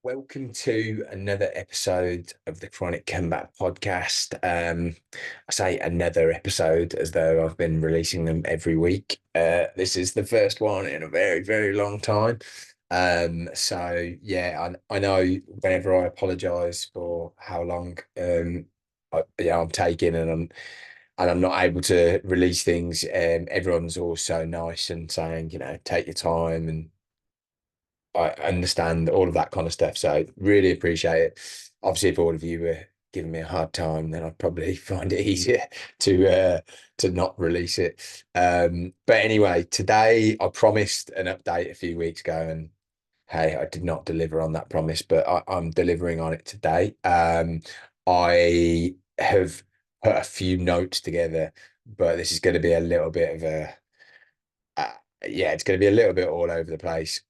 Welcome to another episode of the Chronic Comeback podcast. I say another episode as though I've been releasing them every week. This is the first one in a very, very long time. So yeah, I know whenever I apologize for how long I'm taking and I'm not able to release things, everyone's also nice and saying, take your time, and I understand all of that kind of stuff. So really appreciate it. Obviously, if all of you were giving me a hard time, then I'd probably find it easier to not release it. But anyway, today I promised an update a few weeks ago, and hey, I did not deliver on that promise, but I'm delivering on it today. I have put a few notes together, but this is going to be a little bit of uh, yeah, it's going to be a little bit all over the place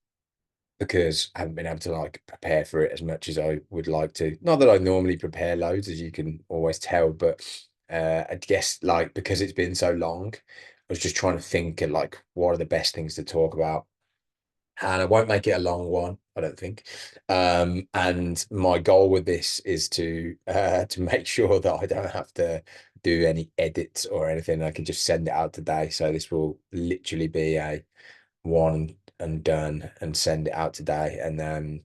because I haven't been able to like prepare for it as much as I would like to. Not that I normally prepare loads, as you can always tell, but I guess like because it's been so long, I was just trying to think of like what are the best things to talk about. And I won't make it a long one, I don't think. And my goal with this is to make sure that I don't have to do any edits or anything. I can just send it out today. So this will literally be a one and done and send it out today. And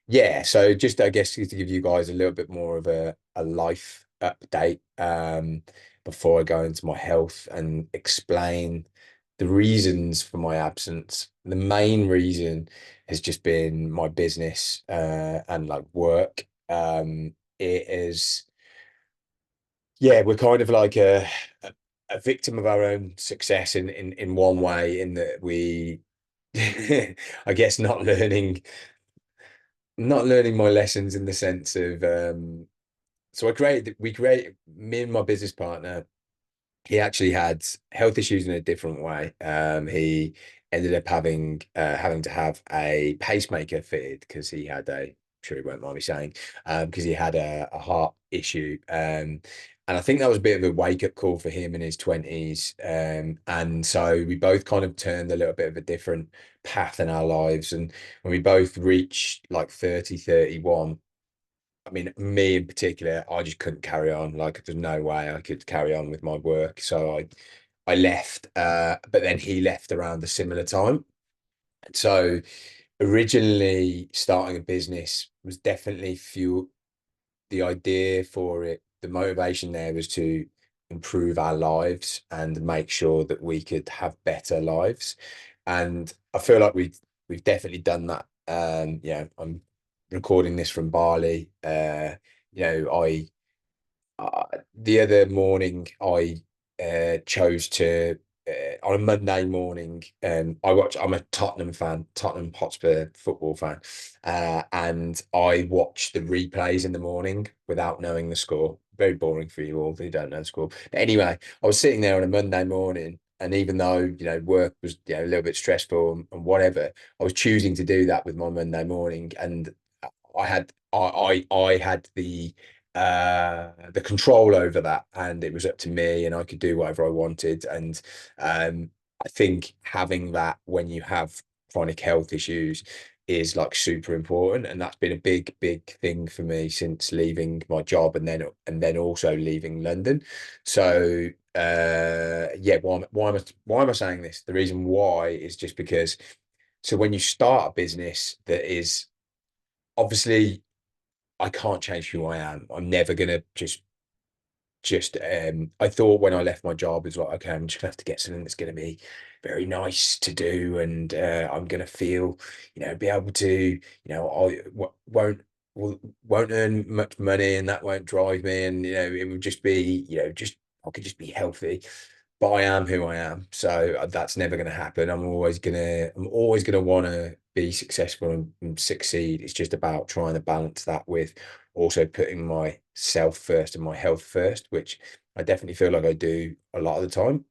yeah, so just I guess to give you guys a little bit more of a life update before I go into my health and explain the reasons for my absence. The main reason has just been my business and like work. It is, yeah, we're kind of like a victim of our own success in one way, in that we I guess not learning my lessons in the sense of so me and my business partner, he actually had health issues in a different way. He ended up having to have a pacemaker fitted because he had I'm sure he won't mind me saying, because he had a heart issue. And I think that was a bit of a wake-up call for him in his 20s. And so we both kind of turned a little bit of a different path in our lives. And when we both reached like 30, 31, I mean, me in particular, I just couldn't carry on. Like, there's no way I could carry on with my work. So I left, but then he left around a similar time. So originally starting a business was definitely fuel. The idea for it, the motivation there was to improve our lives and make sure that we could have better lives. And I feel like we've definitely done that. Yeah, I'm recording this from Bali. You know, the other morning I chose to on a Monday morning. I'm a Tottenham fan, Tottenham Hotspur football fan, and I watched the replays in the morning without knowing the score. Very boring for you all who don't know the score. But anyway, I was sitting there on a Monday morning, and even though work was a little bit stressful and whatever, I was choosing to do that with my Monday morning, and I had the control over that, and it was up to me, and I could do whatever I wanted. And I think having that when you have chronic health issues is like super important, and that's been a big, big thing for me since leaving my job, and then also leaving London. So yeah, why am I saying this? The reason why is just because, so when you start a business that is obviously, I can't change who I am. I'm never gonna just I thought when I left my job, it's like, okay, I'm just gonna have to get something that's gonna be very nice to do, and I'm gonna feel, be able to, won't earn much money, and that won't drive me, and it would just be, just I could just be healthy. But I am who I am, so that's never going to happen. I'm always gonna want to be successful and succeed. It's just about trying to balance that with also putting myself first and my health first, which I definitely feel like I do a lot of the time.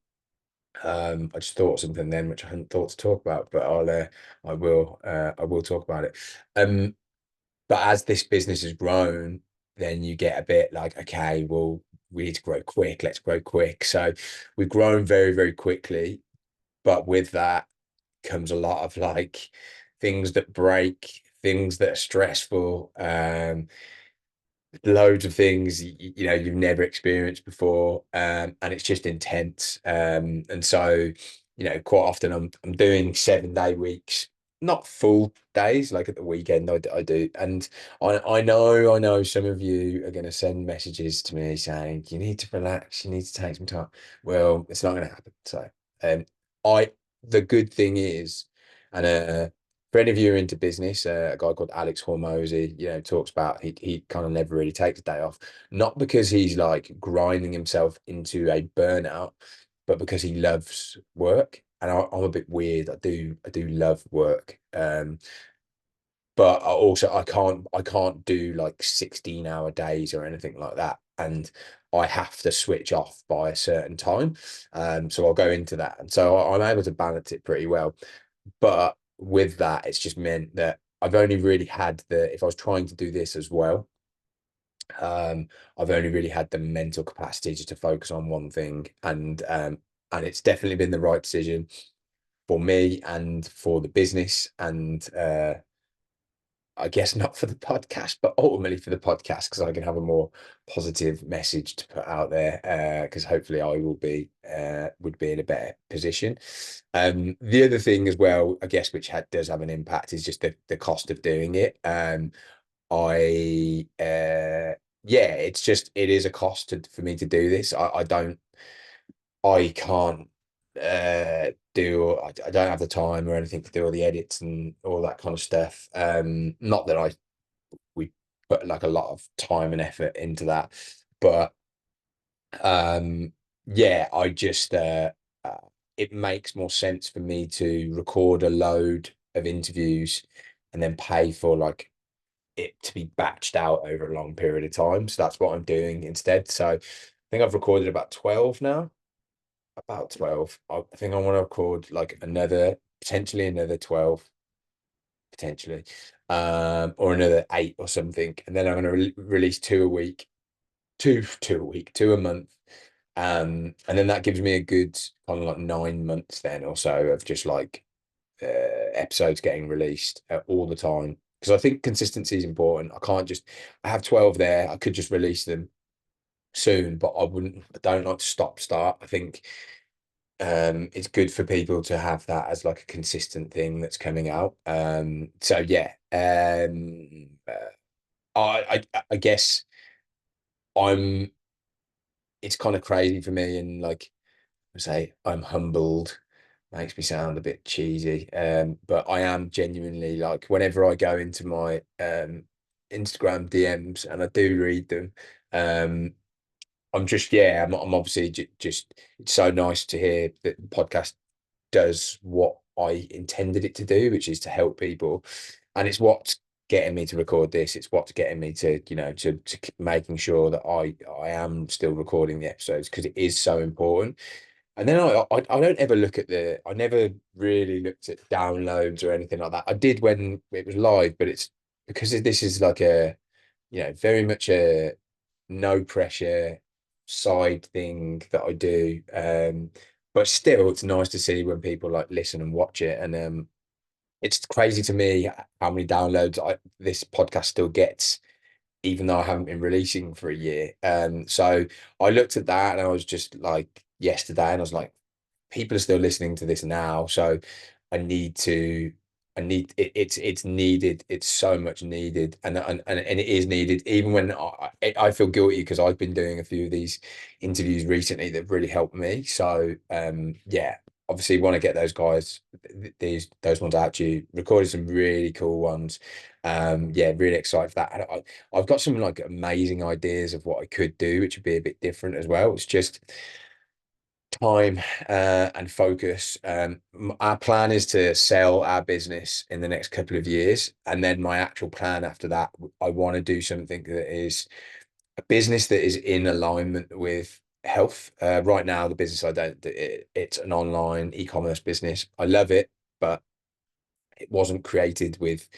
I just thought of something then which I hadn't thought to talk about, but I will talk about it. Um, but as this business has grown, then you get a bit like, okay, well, we need to grow quick. Let's grow quick. So we've grown very, very quickly. But with that comes a lot of like things that break, things that are stressful, loads of things you've never experienced before, and it's just intense. And so quite often I'm doing 7-day weeks, not full days, like at the weekend I do. And I know some of you are going to send messages to me saying you need to relax, you need to take some time. Well, it's not going to happen. So um I the good thing is, and for any of you who are into business, a guy called Alex Hormozy, talks about he kind of never really takes a day off, not because he's like grinding himself into a burnout, but because he loves work. And I'm a bit weird. I do love work, but I can't do like 16-hour days or anything like that, and I have to switch off by a certain time. So I'll go into that, and so I'm able to balance it pretty well. But with that, it's just meant that I've only really had if I was trying to do this as well, I've only really had the mental capacity just to focus on one thing. And it's definitely been the right decision for me and for the business. And I guess not for the podcast, but ultimately for the podcast, because I can have a more positive message to put out there. Because hopefully I would be in a better position. The other thing as well, I guess, which does have an impact, is just the cost of doing it. I Yeah, it is a cost for me to do this. I can't I don't have the time or anything to do all the edits and all that kind of stuff. Not that we put like a lot of time and effort into that, but yeah, uh, it makes more sense for me to record a load of interviews and then pay for like it to be batched out over a long period of time. So that's what I'm doing instead. So I think I've recorded about 12 now. About 12. I think I want to record like potentially another 12, potentially, or another 8 or something. And then I'm going to release two a week, two a month. And then that gives me a good kind of like 9 months then or so of just like episodes getting released all the time. Because I think consistency is important. I have 12 there. I could just release them soon, but I don't like to stop start. I think it's good for people to have that as like a consistent thing that's coming out. So yeah, I guess I'm it's kind of crazy for me, and like I say, I'm humbled. Makes me sound a bit cheesy, but I am genuinely, like, whenever I go into my Instagram DMs and I do read them, um, I'm obviously just it's so nice to hear that the podcast does what I intended it to do, which is to help people. And it's what's getting me to record this. It's what's getting me to, making sure that I am still recording the episodes, because it is so important. And then I don't ever I never really looked at downloads or anything like that. I did when it was live, but it's because this is like very much a no pressure side thing that I do. But still, it's nice to see when people like listen and watch it. And it's crazy to me how many downloads this podcast still gets, even though I haven't been releasing for a year. So I looked at that and I was just like yesterday, and I was like, people are still listening to this now, so I need to I need it's needed. It's so much needed, and it is needed, even when I feel guilty because I've been doing a few of these interviews recently that really helped me. So yeah, obviously want to get those guys, those ones out to you. Recorded some really cool ones. Yeah, really excited for that. And I've got some like amazing ideas of what I could do, which would be a bit different as well. It's just time and focus. Our plan is to sell our business in the next couple of years, and then my actual plan after that, I want to do something that is a business that is in alignment with health. Right now, the business I don't, it's an online e-commerce business. I love it, but it wasn't created with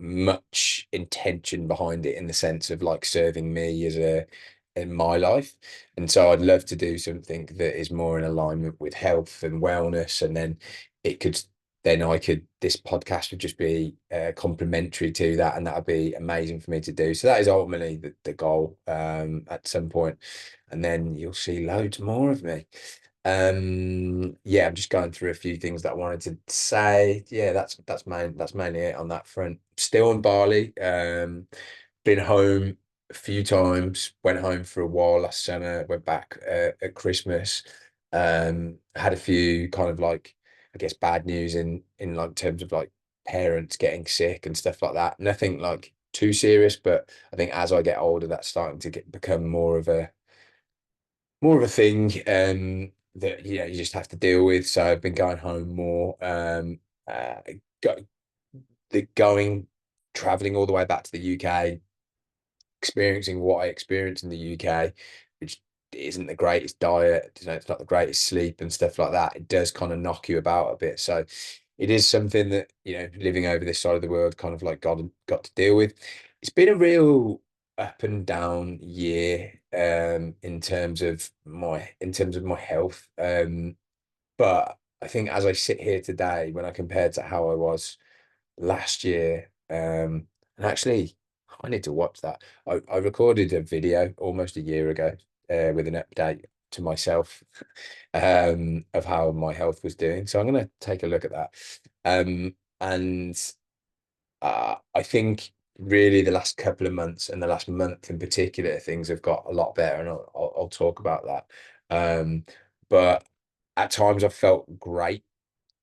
much intention behind it, in the sense of like serving me in my life. And so I'd love to do something that is more in alignment with health and wellness, and then it could then this podcast would just be complementary to that, and that would be amazing for me to do. So that is ultimately the goal at some point, and then you'll see loads more of me. Yeah, I'm just going through a few things that I wanted to say. Yeah, that's mainly it on that front. Still in Bali. Been home a few times. Went home for a while last summer. Went back at Christmas. Had a few kind of like, I guess, bad news in like terms of like parents getting sick and stuff like that. Nothing like too serious, but I think as I get older, that's starting to become more of a thing that you just have to deal with. So I've been going home more, uh, go, going traveling all the way back to the UK, experiencing what I experienced in the UK, which isn't the greatest diet, it's not the greatest sleep and stuff like that. It does kind of knock you about a bit. So it is something that, living over this side of the world kind of like got to deal with. It's been a real up and down year in terms of my health. But I think as I sit here today, when I compare to how I was last year, and actually I need to watch that. I recorded a video almost a year ago with an update to myself of how my health was doing. So I'm gonna take a look at that. And I think really the last couple of months and the last month in particular, things have got a lot better, and I'll talk about that. Um, but at times I've felt great,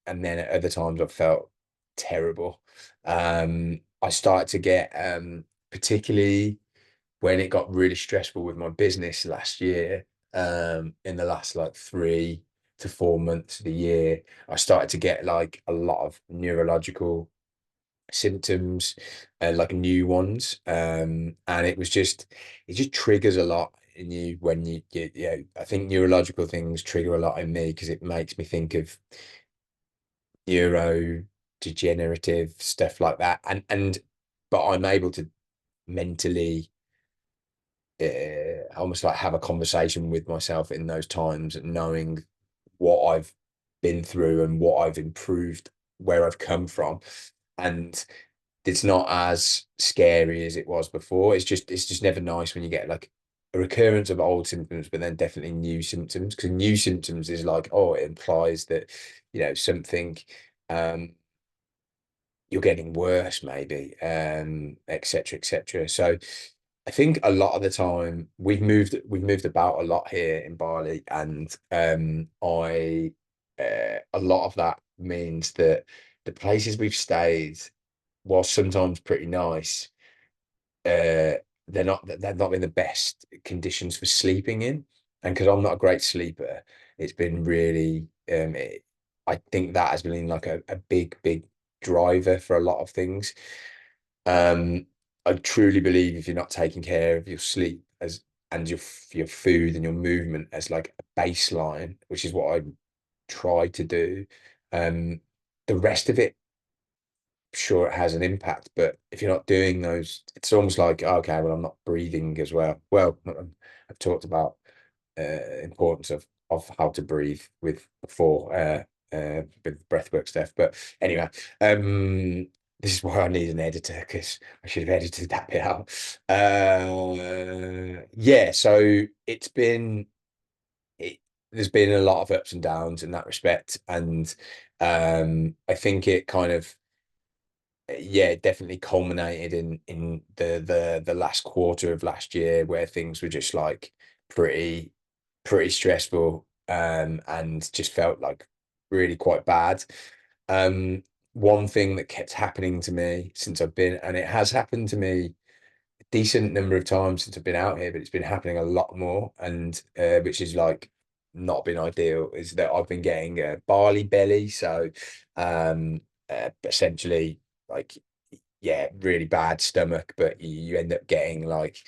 and then at other times I've felt terrible. I started to get, particularly when it got really stressful with my business last year, in the last like 3 to 4 months of the year, I started to get like a lot of neurological symptoms, like new ones. And it just triggers a lot in you when I think neurological things trigger a lot in me because it makes me think of neurodegenerative stuff like that. And but I'm able to mentally almost like have a conversation with myself in those times, knowing what I've been through and what I've improved, where I've come from. And it's not as scary as it was before. It's just never nice when you get like a recurrence of old symptoms, but then definitely new symptoms. Because new symptoms is like, oh, it implies that, something um you're getting worse, maybe, etc., etc. So I think a lot of the time we've moved about a lot here in Bali, and I a lot of that means that the places we've stayed, while sometimes pretty nice, uh, they're not in the best conditions for sleeping in. And because I'm not a great sleeper, it's been really I think that has been like a big driver for a lot of things. Um, I truly believe if you're not taking care of your sleep as and your food and your movement as like a baseline, which is what I try to do, um, the rest of it, sure, it has an impact. But if you're not doing those, it's almost like, okay, well, I'm not breathing as well. Well, I've talked about importance of how to breathe with before with breathwork stuff. But anyway, this is why I need an editor, because I should have edited that bit out. Yeah, so it, there's been a lot of ups and downs in that respect, and I think it kind of, yeah, it definitely culminated in the last quarter of last year, where things were just like pretty pretty stressful, and just felt like really quite bad. One thing that kept happening to me since I've been, and it has happened to me a decent number of times since I've been out here, but it's been happening a lot more, and which is like not been ideal, is that I've been getting a barley belly. So essentially, like, yeah, really bad stomach, but you end up getting like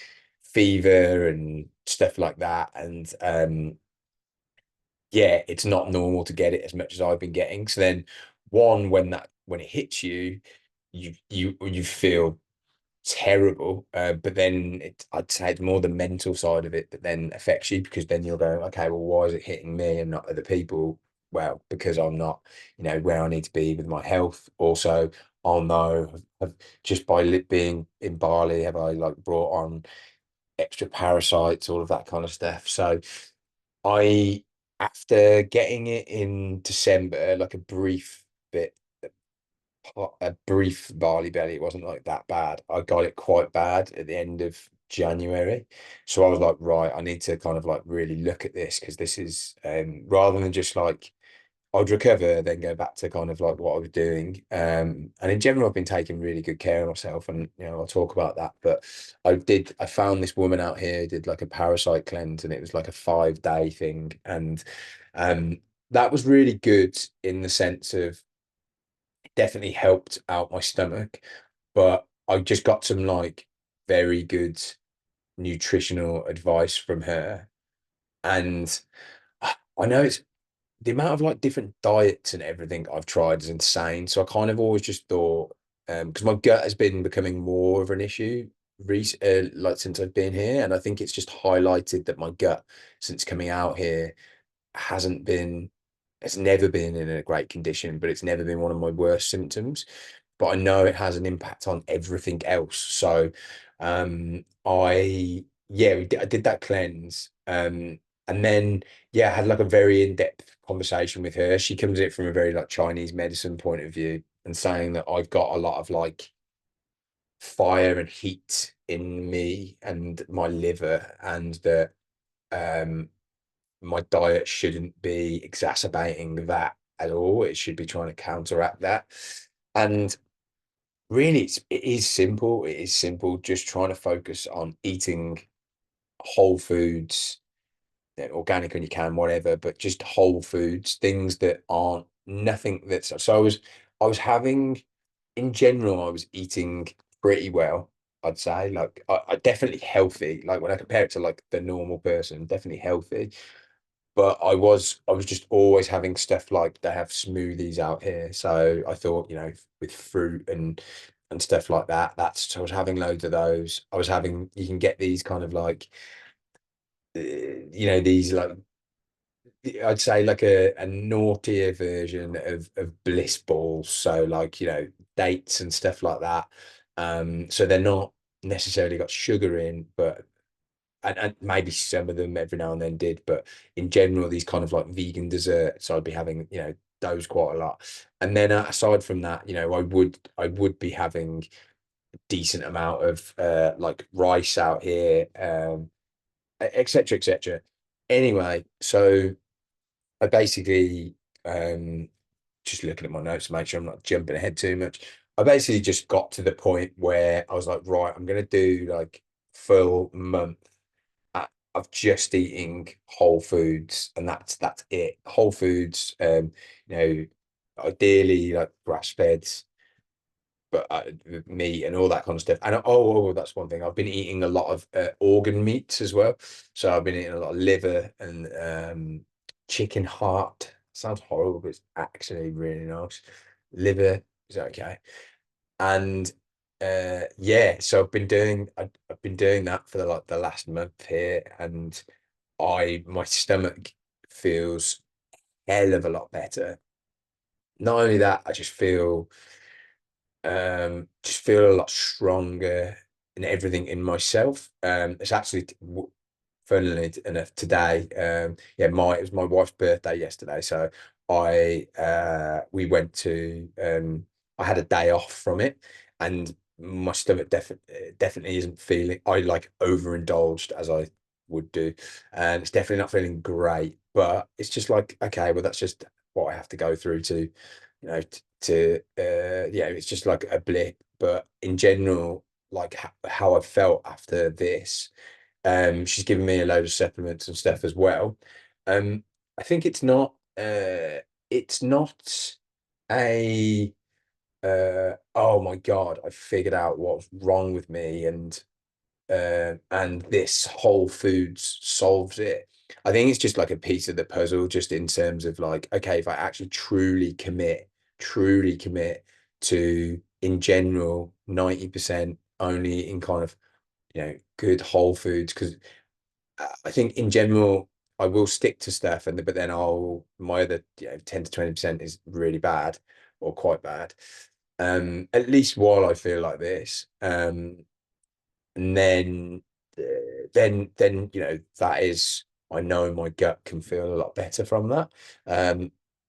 fever and stuff like that. And yeah, it's not normal to get it as much as I've been getting. So then, when it hits you, you feel terrible. But then I'd say it's more the mental side of it that then affects you, because then you're going, okay, well, why is it hitting me and not other people? well, because I'm not, where I need to be with my health. Also, I'll know just by being in Bali, have I like brought on extra parasites, all of that kind of stuff. So I, after getting it in December, like bit, a brief barley belly, it wasn't like that bad. I got it quite bad at the end of January. So I was like, right, I need to kind of like really look at this, because this is rather than just like I'd recover, then go back to kind of like what I was doing. And in general, I've been taking really good care of myself, and I'll talk about that. But I found this woman out here who did like a parasite cleanse, and it was like a 5-day thing. And um, that was really good in the sense of it definitely helped out my stomach. But I just got some like very good nutritional advice from her. And I know it's the amount of like different diets and everything I've tried is insane. So I kind of always just thought, because my gut has been becoming more of an issue like since I've been here, and I think it's just highlighted that my gut since coming out here hasn't been, it's never been in a great condition, but it's never been one of my worst symptoms. But I know it has an impact on everything else. So I did that cleanse. And then I had like a very in-depth conversation with her. She comes at it from a very like Chinese medicine point of view, and saying that I've got a lot of like fire and heat in me and my liver, and that um my diet shouldn't be exacerbating that at all. It should be trying to counteract that. And really, it is simple. It is simple. Just trying to focus on eating whole foods, organic when you can, whatever, but just whole foods, things that aren't nothing that's so I was having in general, I was eating pretty well, I'd say. Like I definitely healthy. Like when I compare it to like the normal person, definitely healthy. But I was just always having stuff like they have smoothies out here. So I thought, with fruit and stuff like that. So I was having loads of those. I was having you can get these kind of like these like I'd say like a naughtier version of bliss balls. So like, dates and stuff like that. So they're not necessarily got sugar in, but and maybe some of them every now and then did, but in general, these kind of like vegan desserts, I'd be having, those quite a lot. And then aside from that, I would be having a decent amount of like rice out here, etc. etc. Anyway, so I basically just looking at my notes to make sure I'm not jumping ahead too much. I basically just got to the point where I was like, right, I'm gonna do like full month of just eating whole foods, and that's it. Whole foods, you know, ideally like grass fed, but meat and all that kind of stuff. And that's one thing. I've been eating a lot of organ meats as well. So I've been eating a lot of liver and chicken heart. Sounds horrible, but it's actually really nice. Liver is okay. And so I've been doing that for like the last month here, and my stomach feels hell of a lot better. Not only that, I just feel a lot stronger in everything in myself. It's actually funnily enough today. It was my wife's birthday yesterday, so we went to I had a day off from it, and my stomach definitely isn't feeling. I like overindulged as I would do, and it's definitely not feeling great. But it's just like, okay, well, that's just what I have to go through to, it's just like a blip. But in general, like how I felt after this, she's given me a load of supplements and stuff as well. um I think it's not a oh my God, I figured out what's wrong with me, and this Whole Foods solves it. I think it's just like a piece of the puzzle, just in terms of like, okay, if I actually truly commit to, in general, 90% only in kind of, good whole foods. Because I think in general, I will stick to stuff, but then my other 10 to 20% is really bad or quite bad. At least while I feel like this. And then that is, I know my gut can feel a lot better from that.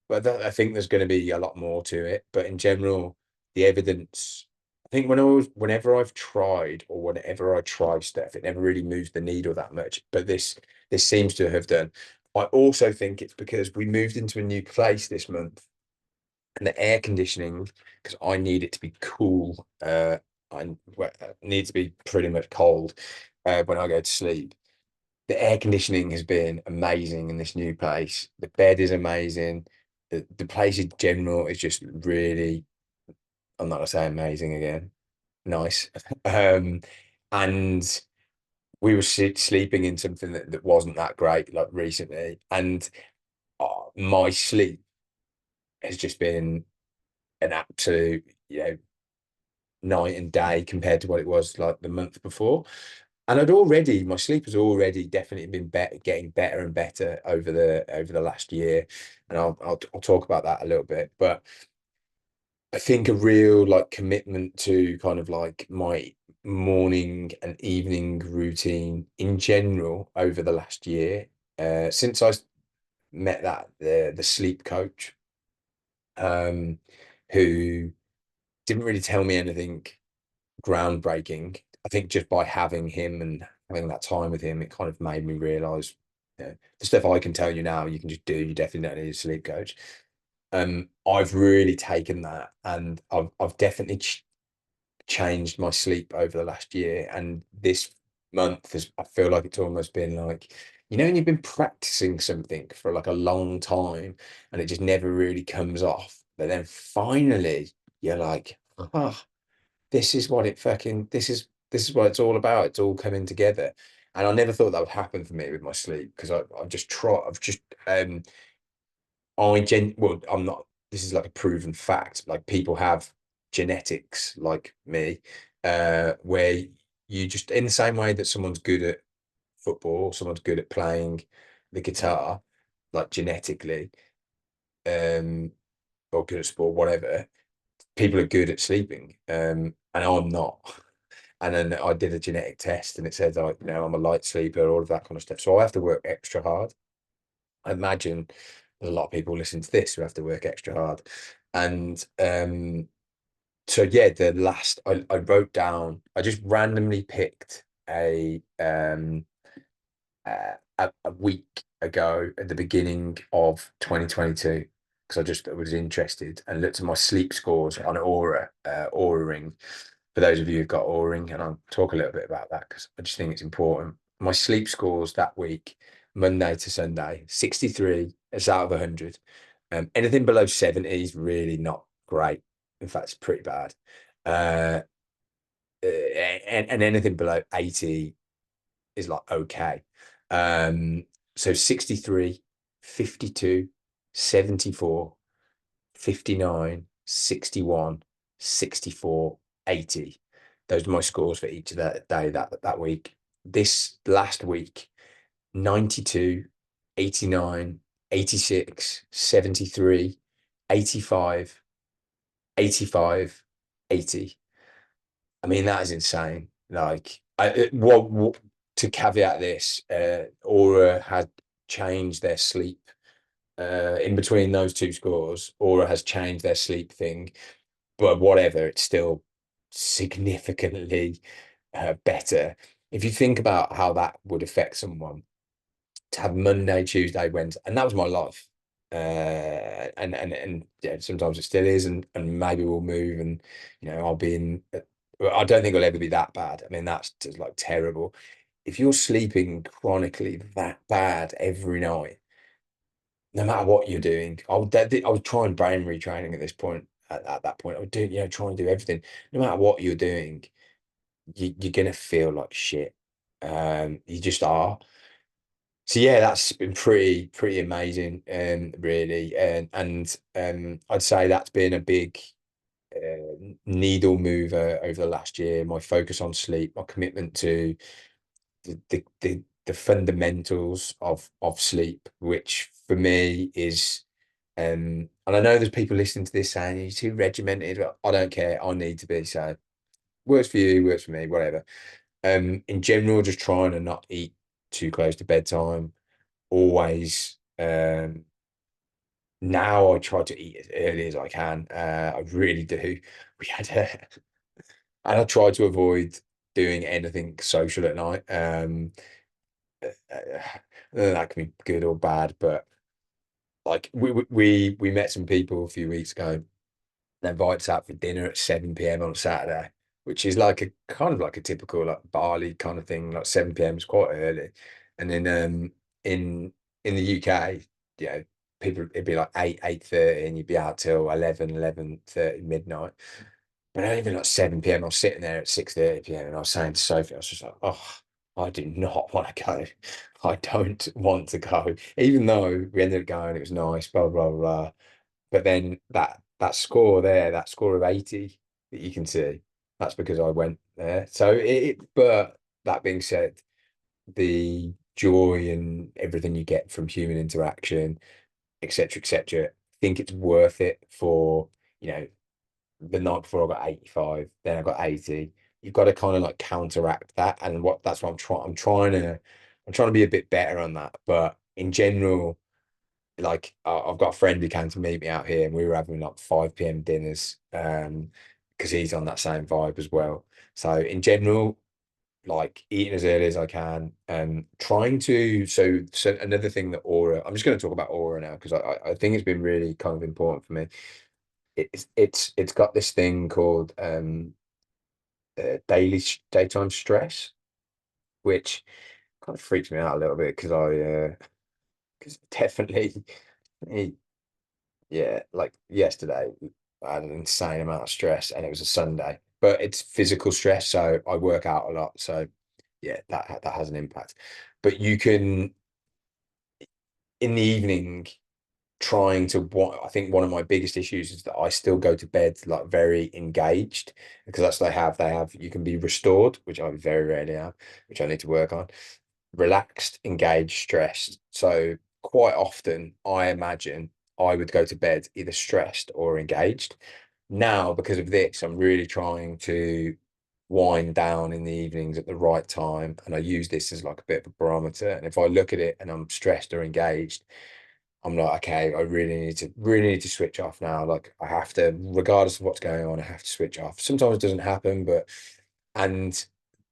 But I think there's going to be a lot more to it. But in general, the evidence, I think whenever I've tried or whenever I try stuff, it never really moves the needle that much. But this seems to have done. I also think it's because we moved into a new place this month, and the air conditioning, because I need it to be cool. Well, need to be pretty much cold when I go to sleep. The air conditioning has been amazing in this new place. The bed is amazing. The place in general is just really, I'm not gonna say amazing again, nice. Um, and we were sleeping in something that wasn't that great like recently, and my sleep has just been an absolute, night and day compared to what it was like the month before. And my sleep has already definitely been getting better and better over the last year. And I'll talk about that a little bit. But I think a real like commitment to kind of like my morning and evening routine in general over the last year, since I met the sleep coach, um, who didn't really tell me anything groundbreaking. I think just by having him and having that time with him, it kind of made me realize, the stuff I can tell you now, you can just do. You definitely don't need a sleep coach. I've really taken that, and I've definitely changed my sleep over the last year. And this month has, I feel like it's almost been like, and you've been practicing something for like a long time, and it just never really comes off. But then finally, you're like, oh, this is what it's all about. It's all coming together. And I never thought that would happen for me with my sleep, because I've just well, I'm not, this is like a proven fact. Like, people have genetics like me, where you just, in the same way that someone's good at football, someone's good at playing the guitar, like genetically, um, or good at sport, whatever, people are good at sleeping. And I'm not. And then I did a genetic test, and it said, I'm a light sleeper, all of that kind of stuff. So I have to work extra hard. I imagine there's a lot of people listening to this who have to work extra hard. And so yeah, I wrote down, I just randomly picked a week ago at the beginning of 2022, because I just was interested and looked at my sleep scores on Aura Ring. For those of you who've got Aura Ring, and I'll talk a little bit about that because I just think it's important. My sleep scores that week, Monday to Sunday, 63 is out of 100. Anything below 70 is really not great. In fact, it's pretty bad. And anything below 80 is like okay. So 63, 52, 74, 59, 61, 64, 80. Those are my scores for each of that day, that week. This last week, 92, 89, 86, 73, 85, 85, 80. I mean, that is insane. Like, to caveat this, Aura had changed their sleep in between those two scores. Aura has changed their sleep thing, but whatever, it's still significantly better. If you think about how that would affect someone to have Monday, Tuesday, Wednesday, and that was my life. And yeah, sometimes it still is, and maybe we'll move, and I'll be in. I don't think it'll ever be that bad. I mean, that's just like terrible. If you're sleeping chronically that bad every night, no matter what you're doing, I would try and brain retraining at this point. At that point, I would do, try and do everything. No matter what you're doing, you're gonna feel like shit. You just are. So yeah, that's been pretty amazing, really, and I'd say that's been a big needle mover over the last year. My focus on sleep, my commitment to the the fundamentals of sleep, which for me is and I know there's people listening to this saying you're too regimented, but I don't care. I need to be. So works for you, works for me, whatever. In general, just trying to not eat too close to bedtime. Always. Now I try to eat as early as I can. I really do. We had a, and I try to avoid doing anything social at night. That can be good or bad, but like we met some people a few weeks ago. They invited us out for dinner at 7 p.m. on Saturday, which is like a kind of like a typical like Bali kind of thing. Like 7 p.m. is quite early. And then in the UK, you know, people it'd be like 8, 8:30 and you'd be out till 11, 11:30 midnight. But not even like 7 p.m. I was sitting there at 6:30 p.m. and I was saying to Sophie, I was just like, oh, I do not want to go. I don't want to go. Even though we ended up going, it was nice, blah, blah, blah. But then that score there, that score of 80 that you can see, that's because I went there. So but that being said, the joy and everything you get from human interaction, etc., etc., I think it's worth it for, you know, the night before I got 85, then I got 80. You've got to kind of like counteract that. And what that's what I'm trying to be a bit better on that. But in general, like I've got a friend who came to meet me out here and we were having like 5 p.m. dinners because he's on that same vibe as well. So in general, like eating as early as I can and trying to so another thing that Aura I'm just going to talk about Aura now because I think it's been really kind of important for me. It's got this thing called daytime stress, which kind of freaks me out a little bit because I because definitely yeah, like yesterday, I had an insane amount of stress and it was a Sunday, but it's physical stress. So I work out a lot. So yeah, that has an impact. But you can, in the evening, trying to what I think one of my biggest issues is that I still go to bed like very engaged because that's what they have you can be restored, which I very rarely am, which I need to work on. Relaxed, engaged, stressed. So quite often, I imagine I would go to bed either stressed or engaged. Now, because of this, I'm really trying to wind down in the evenings at the right time. And I use this as like a bit of a barometer. And if I look at it and I'm stressed or engaged, I'm like, okay, I really need to switch off now. Like I have to, regardless of what's going on, I have to switch off. Sometimes it doesn't happen, but and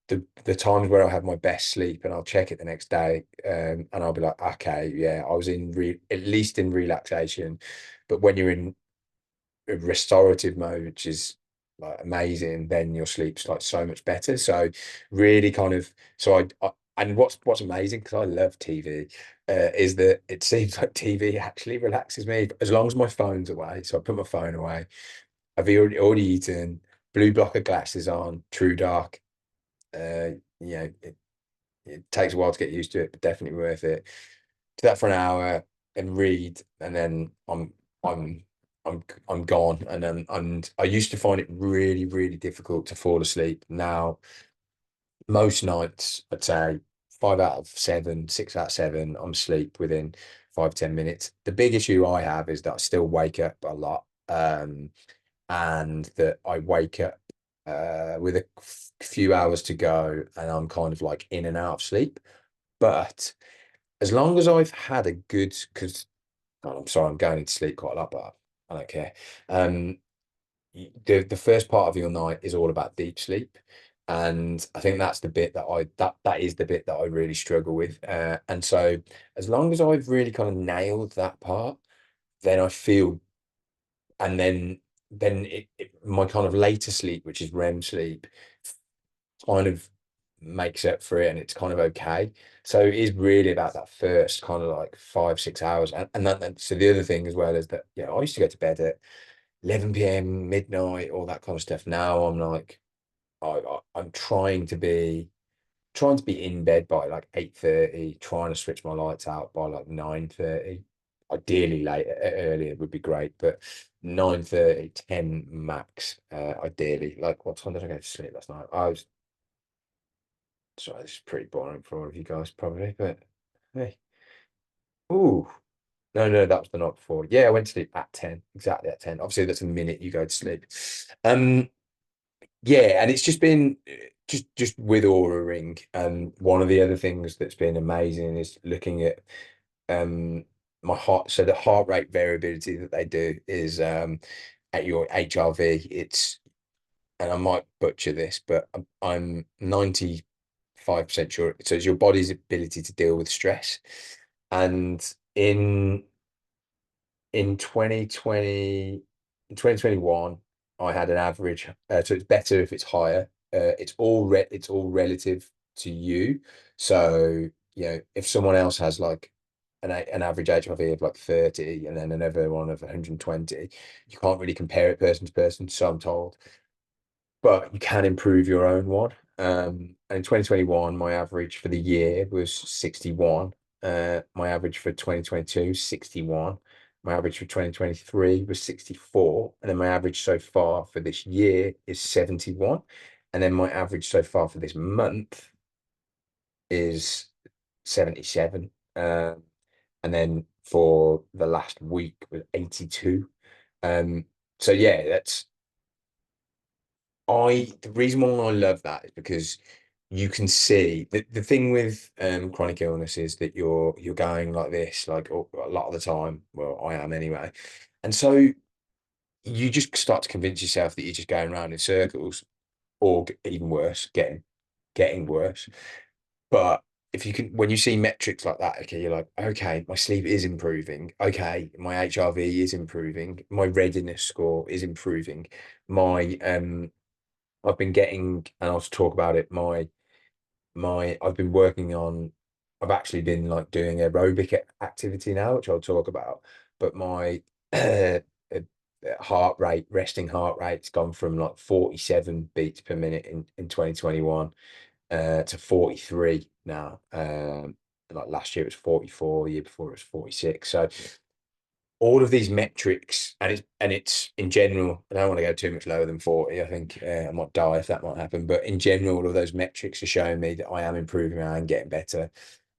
the times where I have my best sleep and I'll check it the next day, and I'll be like, okay, yeah, I was in re at least in relaxation. But when you're in a restorative mode, which is like amazing, then your sleep's like so much better. So really kind of I and what's amazing because I love TV, is that it seems like TV actually relaxes me as long as my phone's away. So I put my phone away. I've already eaten, blue blocker glasses on, true dark. You know, it takes a while to get used to it, but definitely worth it. Do that for an hour and read, and then I'm I'm gone. And I used to find it really, really difficult to fall asleep. Now, most nights, I'd say 5 out of 7, 6 out of 7, I'm asleep within 5, 10 minutes. The big issue I have is that I still wake up a lot. And that I wake up with a few hours to go and I'm kind of like in and out of sleep. But as long as I've had a good, because I'm sorry, I'm going into sleep quite a lot, but I don't care. Um, the first part of your night is all about deep sleep. And I think that's the bit that that is the bit that I really struggle with. And so as long as I've really kind of nailed that part, then I feel and then my kind of later sleep, which is REM sleep, kind of makes up for it, and it's kind of okay. So it is really about that first kind of like 5, 6 hours, and so the other thing as well is that yeah, I used to go to bed at 11 p.m., midnight, all that kind of stuff. Now I'm like I'm trying to be in bed by like 8:30, trying to switch my lights out by like 9:30. Ideally late, earlier would be great, but 9:30, 10 max, ideally. Like what time did I go to sleep last night? I was Sorry, this is pretty boring for all of you guys, probably, but hey. Ooh, no, that was the night before. Yeah, I went to sleep at 10, exactly at 10. Obviously, that's a minute you go to sleep. Um, yeah, and it's just been just with Aura Ring. One of the other things that's been amazing is looking at um my heart. So the heart rate variability that they do is at your HRV. It's, and I might butcher this, but I'm 95% sure. So it's your body's ability to deal with stress. And in in 2020, in 2021, I had an average. So it's better if it's higher. It's all relative to you. So, if someone else has like an average HRV of like 30 and then another one of 120, you can't really compare it person to person, so I'm told, but you can improve your own one. And in 2021, my average for the year was 61. My average for 2022, 61. My average for 2023 was 64. And then my average so far for this year is 71. And then my average so far for this month is 77. And then for the last week was 82. So yeah, the reason why I love that is because you can see the thing with chronic illness is that you're going like this like a lot of the time. Well, I am anyway. And so you just start to convince yourself that you're just going around in circles, or even worse, getting worse. But if you can, when you see metrics like that, okay, you're like, okay, my sleep is improving. Okay, my HRV is improving. My readiness score is improving. My I've been getting, and I'll talk about it. I've been working on. I've actually been like doing aerobic activity now, which I'll talk about. But my heart rate, resting heart rate's gone from like 47 beats per minute in 2021 to 43 now. Like last year it was 44, the year before it was 46. So all of these metrics, and it's in general, I don't want to go too much lower than 40. I think I might die if that might happen. But in general, all of those metrics are showing me that I am improving, I am getting better.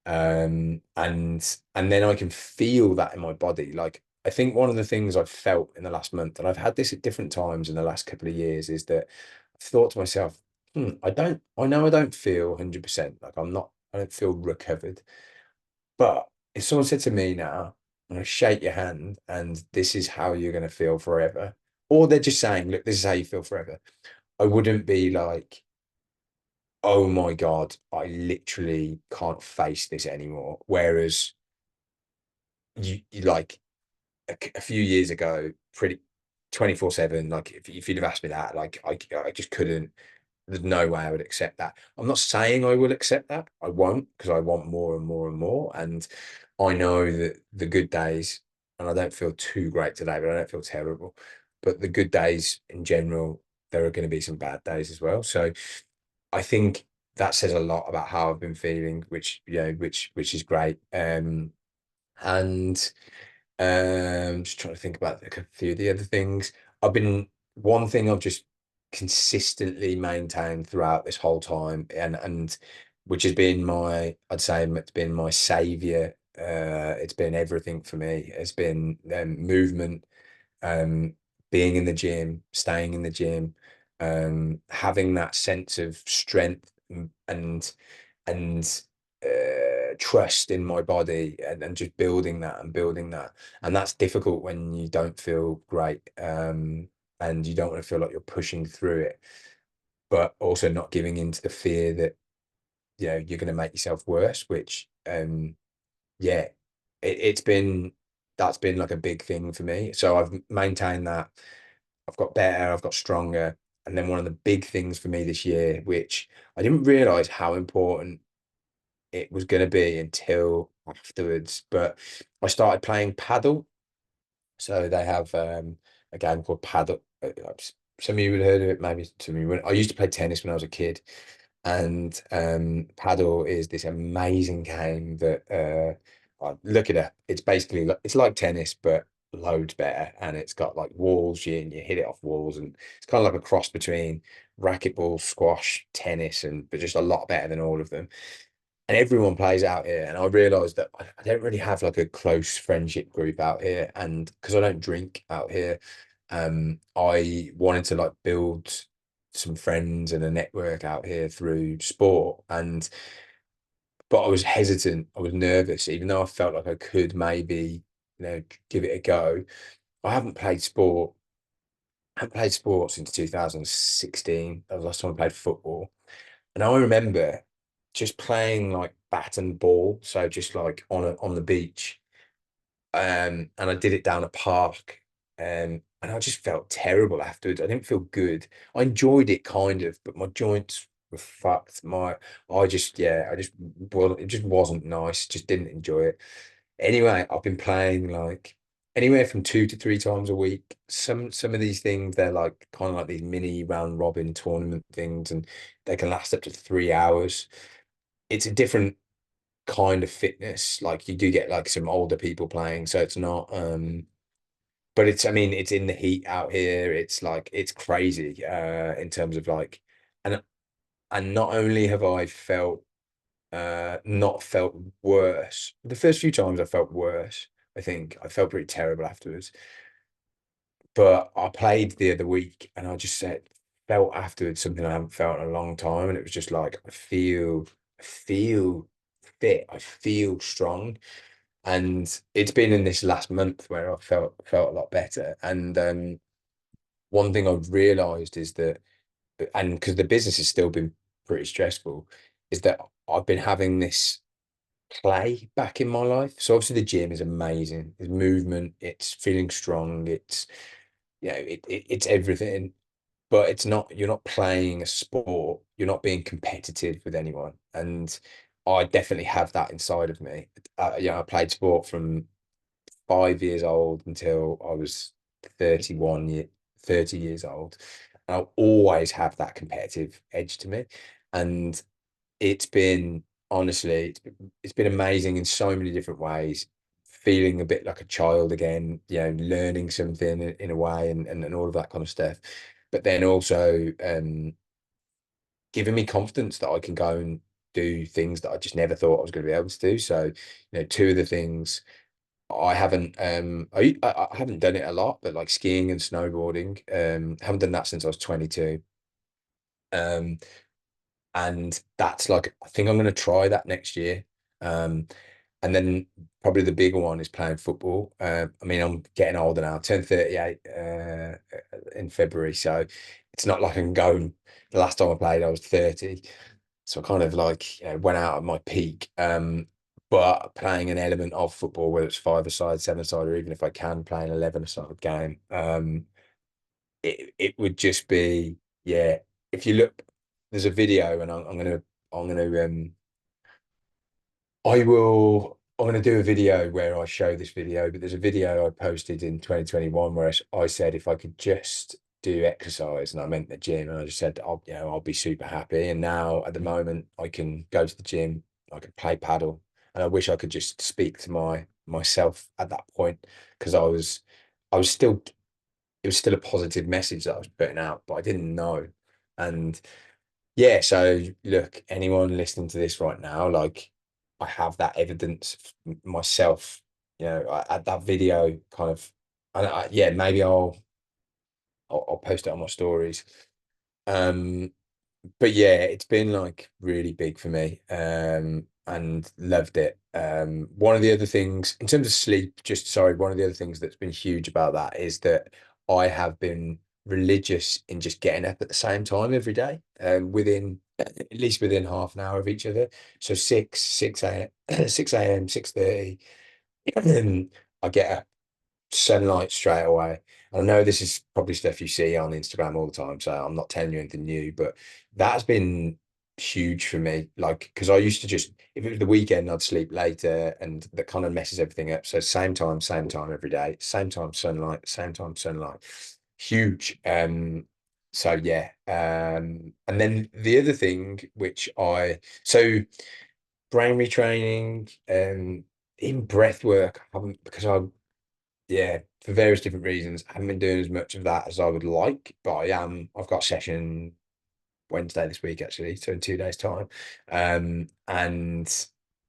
And then I can feel that in my body. Like, I think one of the things I've felt in the last month, and I've had this at different times in the last couple of years, is that I've thought to myself, I know I don't feel 100%, like I don't feel recovered. But if someone said to me now, I'm going to shake your hand and this is how you're going to feel forever, or they're just saying, look, this is how you feel forever, I wouldn't be like, oh my God, I literally can't face this anymore. Whereas you like a few years ago, pretty 24/7, like if you'd have asked me that, like I just couldn't. There's no way I would accept that. I'm not saying I will accept that. I won't, because I want more and more and more. And I know that the good days, and I don't feel too great today, but I don't feel terrible. But the good days in general, there are going to be some bad days as well. So I think that says a lot about how I've been feeling, which which is great. And just trying to think about a few of the other things. One thing I've just consistently maintained throughout this whole time, and which has been I'd say it's been my savior. It's been everything for me. It's been movement, um, being in the gym, staying in the gym, having that sense of strength and trust in my body, and just building that and building that. And that's difficult when you don't feel great, and you don't want to feel like you're pushing through it, but also not giving into the fear that you're going to make yourself worse, which yeah, it's been that's been like a big thing for me. So I've maintained that. I've got better, I've got stronger. And then one of the big things for me this year, which I didn't realize how important it was going to be until afterwards, but I started playing paddle. So they have a game called paddle. Some of you would have heard of it, maybe some of you wouldn't. I used to play tennis when I was a kid, and paddle is this amazing game that look it up. It's basically it's like tennis, but loads better, and it's got like walls, you hit it off walls, and it's kind of like a cross between racquetball, squash, tennis, and but just a lot better than all of them. And everyone plays out here, and I realized that I don't really have like a close friendship group out here, and because I don't drink out here, I wanted to like build some friends and a network out here through sport, and but I was hesitant, I was nervous, even though I felt like I could maybe, give it a go. I haven't played sport. I haven't played sport since 2016. That was the last time I played football. And I remember just playing like bat and ball, so just like on the beach. And I did it down a park. And I just felt terrible afterwards. I didn't feel good. I enjoyed it kind of, but my joints were fucked. I just, yeah, I just, well, it just wasn't nice. Just didn't enjoy it. Anyway, I've been playing like anywhere from 2 to 3 times a week. Some of these things, they're like kind of like these mini round robin tournament things, and they can last up to 3 hours. It's a different kind of fitness. Like you do get like some older people playing, so it's not but it's, I mean, it's in the heat out here. It's like it's crazy in terms of like, and and not only have I felt not felt worse. The first few times I felt worse. I think I felt pretty terrible afterwards. But I played the other week, and I just felt afterwards something I haven't felt in a long time. And it was just like I feel fit. I feel strong. And it's been in this last month where I felt a lot better. And one thing I've realized is that, and because the business has still been pretty stressful, is that I've been having this play back in my life. So obviously the gym is amazing. It's movement, it's feeling strong, it's it's everything. But it's not, you're not playing a sport, you're not being competitive with anyone. And I definitely have that inside of me. I played sport from 5 years old until I was 30 years old. And I'll always have that competitive edge to me. And it's been, honestly, it's been amazing in so many different ways. Feeling a bit like a child again, learning something in a way, and all of that kind of stuff. But then also giving me confidence that I can go and do things that I just never thought I was going to be able to do. So, two of the things I haven't I haven't done it a lot, but like skiing and snowboarding, haven't done that since I was 22. Um, and that's like, I think I'm going to try that next year. Um, and then probably the bigger one is playing football. I mean, I'm getting older now. I turned 38 in February, so it's not like I can go. The last time I played, I was 30, so I kind of like, went out at my peak. But playing an element of football, whether it's five-a-side, seven-a-side, or even if I can play an 11-a-side game, it would just be, yeah. If you look, there's a video, and I'm gonna I'm gonna do a video where I show this video. But there's a video I posted in 2021 where I said if I could just do exercise, and I meant the gym, and I just said I'll be super happy. And now at the moment I can go to the gym, I can play paddle, and I wish I could just speak to myself at that point, because I was still, it was still a positive message that I was putting out, but I didn't know. And yeah, so look, anyone listening to this right now, like, I have that evidence myself, at that video kind of, and yeah, maybe I'll post it on my stories. Um, but yeah, it's been like really big for me, and loved it. One of the other things in terms of sleep, just sorry, one of the other things that's been huge about that is that I have been religious in just getting up at the same time every day, within at least within half an hour of each other. So 6 a.m., 6 a.m., 6:30. I get up, sunlight straight away. I know this is probably stuff you see on Instagram all the time, so I'm not telling you anything new, but that's been huge for me. Like, because I used to just, if it was the weekend, I'd sleep later, and that kind of messes everything up. So same time every day, same time sunlight. Huge. So yeah. And then the other thing which so brain retraining, even breath work, I haven't, because yeah, for various different reasons. I haven't been doing as much of that as I would like, but I am. I've got a session Wednesday this week actually, so in 2 days' time. And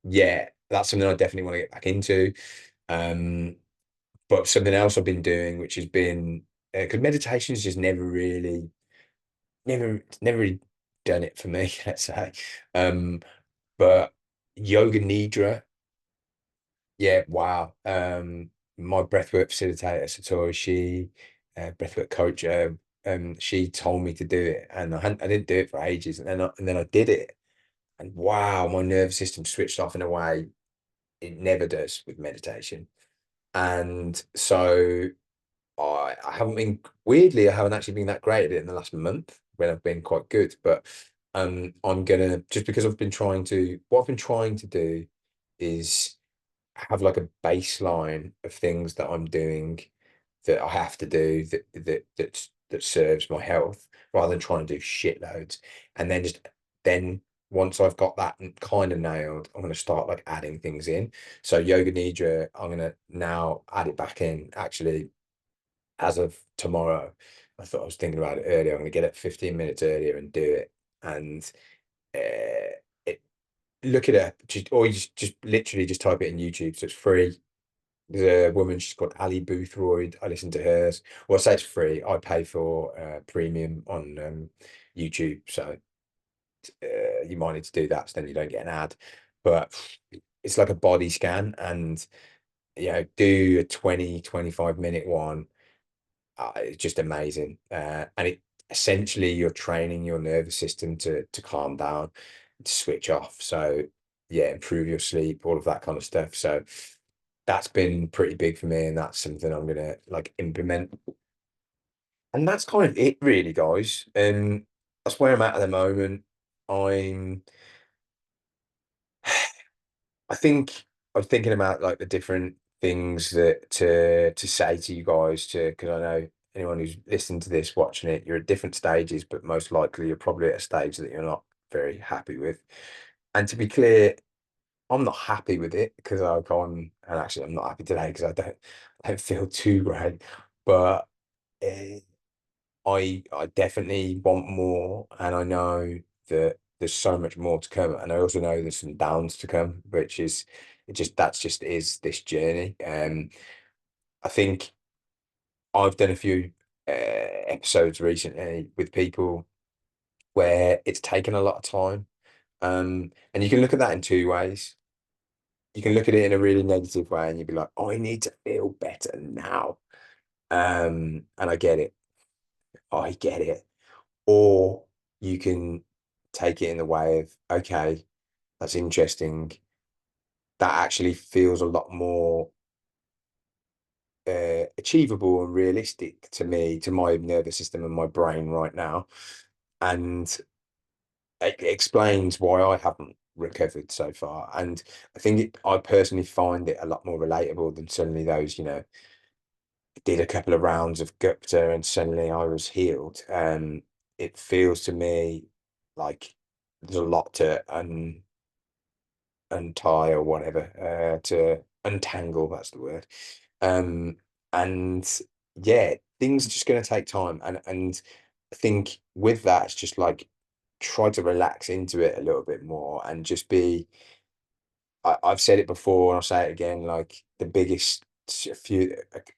yeah, that's something I definitely want to get back into. Um, but something else I've been doing, which has been because meditation's just never really done it for me, let's say. Um, but yoga nidra, yeah, wow. My breathwork facilitator, Satori, breathwork coach, she told me to do it, and I didn't do it for ages, and then I did it, and wow, my nervous system switched off in a way it never does with meditation. And so I haven't been weirdly, I haven't actually been that great at it in the last month when I've been quite good. But I'm gonna just because I've been trying to do is have like a baseline of things that I'm doing that I have to do that serves my health rather than trying to do shitloads. And then once I've got that kind of nailed, I'm going to start like adding things in. So yoga nidra, I'm going to now add it back in actually as of tomorrow. I was thinking about it earlier. I'm going to get up 15 minutes earlier and do it. And it look it up, or you just literally just type it in YouTube. So it's free. There's a woman, she's called Ali Boothroyd. I listen to hers. Well, I say it's free. I pay for premium on YouTube. So you might need to do that so then you don't get an ad. But it's like a body scan and do a 20-25 minute one. It's just amazing. And it essentially you're training your nervous system to calm down, to switch off. So yeah, improve your sleep, all of that kind of stuff. So that's been pretty big for me, and that's something I'm gonna like implement. And that's kind of it, really, guys. And that's where I'm at the moment. I'm, I think I was thinking about like the different things that to say to you guys to because I know anyone who's listening to this, watching it, you're at different stages, but most likely you're probably at a stage that you're not very happy with. And to be clear, I'm not happy with it because I've gone, and actually I'm not happy today because I don't feel too great. But eh, I definitely want more, and I know that there's so much more to come, and I also know there's some downs to come, which is it just that's just is this journey. I think I've done a few episodes recently with people where it's taken a lot of time, and you can look at that in two ways. You can look at it in a really negative way, and you'd be like, "Oh, I need to feel better now," and I get it. I get it. Or you can take it in the way of, okay, that's interesting. That actually feels a lot more achievable and realistic to me, to my nervous system and my brain right now. And it explains why I haven't recovered so far. And I personally find it a lot more relatable than suddenly those, did a couple of rounds of Gupta and suddenly I was healed. It feels to me like there's a lot to untie or whatever, to untangle, that's the word. Um, and yeah, things are just going to take time. And I think with that, it's just like try to relax into it a little bit more and just be I've said it before and I'll say it again, like the biggest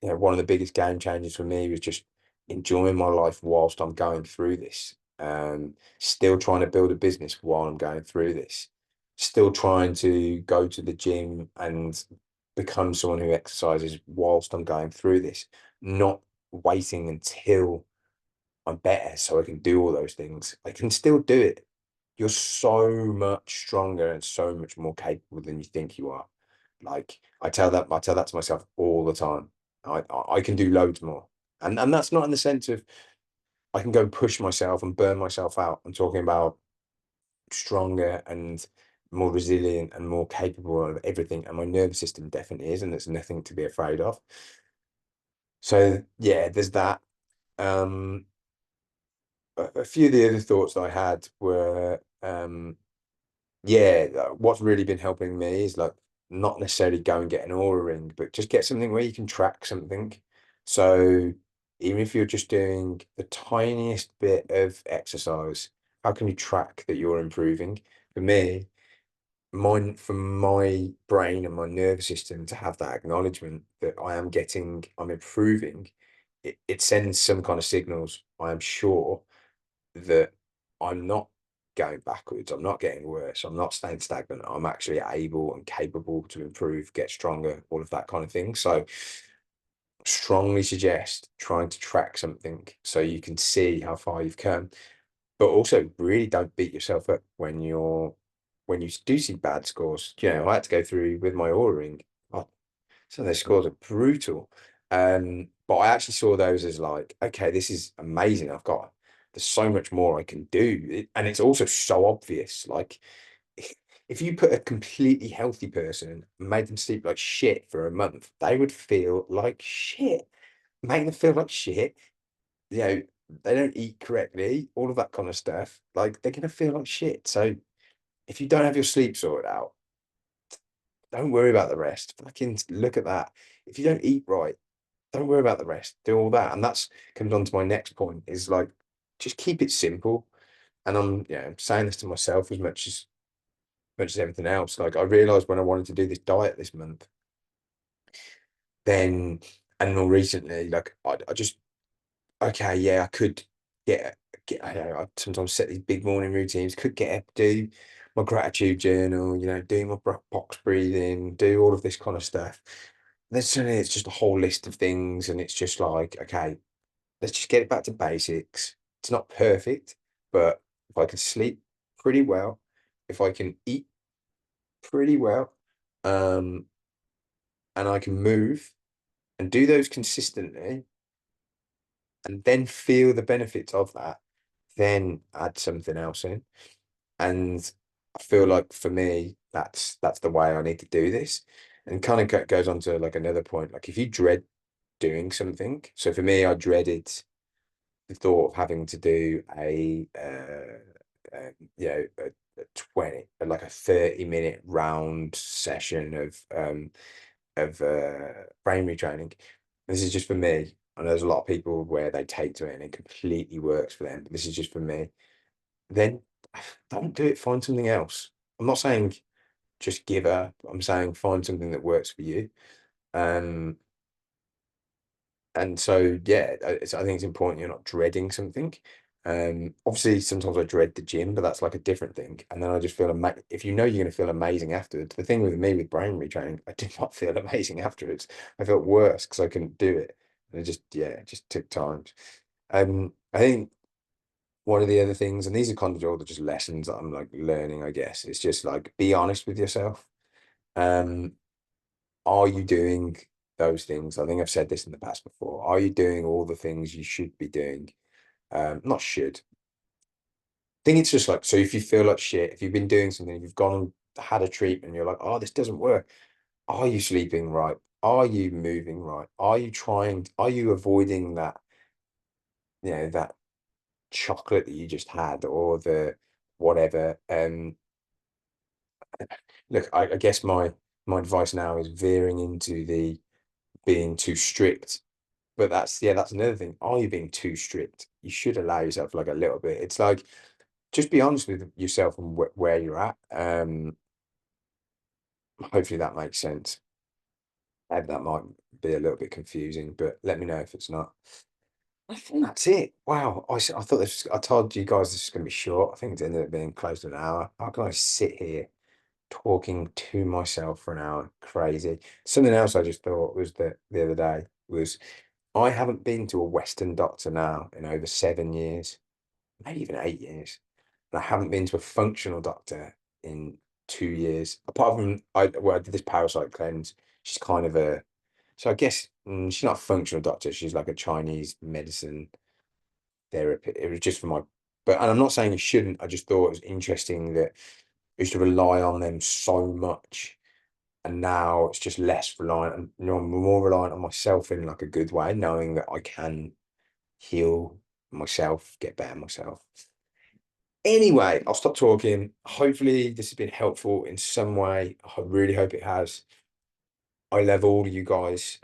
one of the biggest game changers for me was just enjoying my life whilst I'm going through this. Still trying to build a business while I'm going through this. Still trying to go to the gym and become someone who exercises whilst I'm going through this. Not waiting until I'm better so I can do all those things. I can still do it. You're so much stronger and so much more capable than you think you are. Like I tell that to myself all the time. I can do loads more. And that's not in the sense of I can go push myself and burn myself out. I'm talking about stronger and more resilient and more capable of everything. And my nervous system definitely is, and there's nothing to be afraid of. So yeah, there's that. Um, a few of the other thoughts that I had were, yeah, what's really been helping me is like not necessarily go and get an aura ring, but just get something where you can track something. So even if you're just doing the tiniest bit of exercise, how can you track that you're improving? For me, mine for my brain and my nervous system to have that acknowledgement that I'm improving, it sends some kind of signals. I am sure that I'm not going backwards, I'm not getting worse, I'm not staying stagnant, I'm actually able and capable to improve, get stronger, all of that kind of thing. So strongly suggest trying to track something so you can see how far you've come, but also really don't beat yourself up when you do see bad scores. You know, I had to go through with my aura ring. Oh, some of those scores are brutal. But I actually saw those as like, okay, this is amazing. There's so much more I can do. And it's also so obvious. Like, if you put a completely healthy person and made them sleep like shit for a month, they would feel like shit. Make them feel like shit. You know, they don't eat correctly, all of that kind of stuff. Like, they're going to feel like shit. So, if you don't have your sleep sorted out, don't worry about the rest. Fucking look at that. If you don't eat right, don't worry about the rest. Do all that. And that's comes on to my next point is like, just keep it simple. And I'm saying this to myself as much as everything else. Like, I realized when I wanted to do this diet this month, then and more recently, like I just okay, yeah, I could get I sometimes set these big morning routines, could get up, do my gratitude journal, do my box breathing, do all of this kind of stuff. Then suddenly it's just a whole list of things, and it's just like, okay, let's just get it back to basics. It's not perfect, but if I can sleep pretty well, if I can eat pretty well, um, and I can move and do those consistently, and then feel the benefits of that, then add something else in. And I feel like for me, that's the way I need to do this. And kind of goes on to like another point. Like if you dread doing something, so for me, I dreaded the thought of having to do a 20, like a 30-minute round session of brain retraining. This is just for me. I know there's a lot of people where they take to it and it completely works for them, but this is just for me. Then don't do it, find something else. I'm not saying just give up. I'm saying find something that works for you. Um, and so yeah, I think it's important you're not dreading something. Obviously sometimes I dread the gym, but that's like a different thing. And then I just feel if you know you're going to feel amazing afterwards. The thing with me with brain retraining, I did not feel amazing afterwards. I felt worse because I couldn't do it. And it just took time. I think one of the other things, and these are kind of all the just lessons that I'm like learning, I guess, it's just like be honest with yourself. Um, are you doing those things? I think I've said this in the past before. Are you doing all the things you should be doing? Not should. I think it's just like, so if you feel like shit, if you've been doing something, you've gone and had a treatment, you're like, oh, this doesn't work. Are you sleeping right? Are you moving right? Are you avoiding that chocolate that you just had or the whatever? Look, I guess my advice now is veering into the being too strict. But that's another thing. Are you being too strict? You should allow yourself like a little bit. It's like just be honest with yourself and where you're at. Hopefully that makes sense. Maybe that might be a little bit confusing, but let me know if it's not. I think that's it. Wow. I thought I told you guys this is going to be short. I think it's ended up being close to an hour. How can I sit here talking to myself for an hour? Crazy. Something else I just thought was that the other day was I haven't been to a Western doctor now in over 7 years, maybe even 8 years. And I haven't been to a functional doctor in 2 years. Apart from I did this parasite cleanse. She's kind of so I guess she's not a functional doctor. She's like a Chinese medicine therapy. It was just for and I'm not saying you shouldn't. I just thought it was interesting that I used to rely on them so much, and now it's just less reliant, and I'm more reliant on myself in like a good way, knowing that I can heal myself, get better myself. Anyway, I'll stop talking. Hopefully, this has been helpful in some way. I really hope it has. I love all of you guys.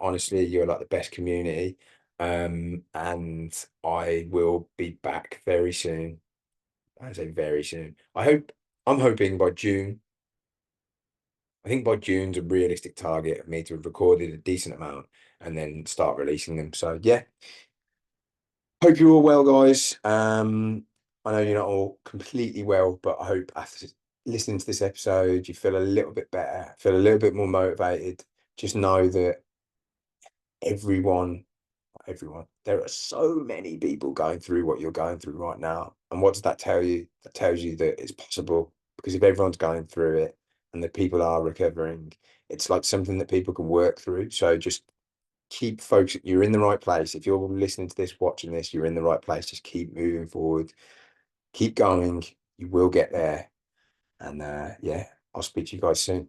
Honestly, you're like the best community. And I will be back very soon. I say very soon. I'm hoping by June. I think by June's a realistic target of me to have recorded a decent amount and then start releasing them. So yeah, hope you're all well, guys. I know you're not all completely well, but I hope after listening to this episode, you feel a little bit better, feel a little bit more motivated. Just know that everyone, everyone, there are so many people going through what you're going through right now. And what does that tell you? That tells you that it's possible, because if everyone's going through it and that people are recovering, it's like something that people can work through. So just keep focusing. You're in the right place. If you're listening to this, watching this, you're in the right place. Just keep moving forward, keep going. You will get there. And yeah, I'll speak to you guys soon.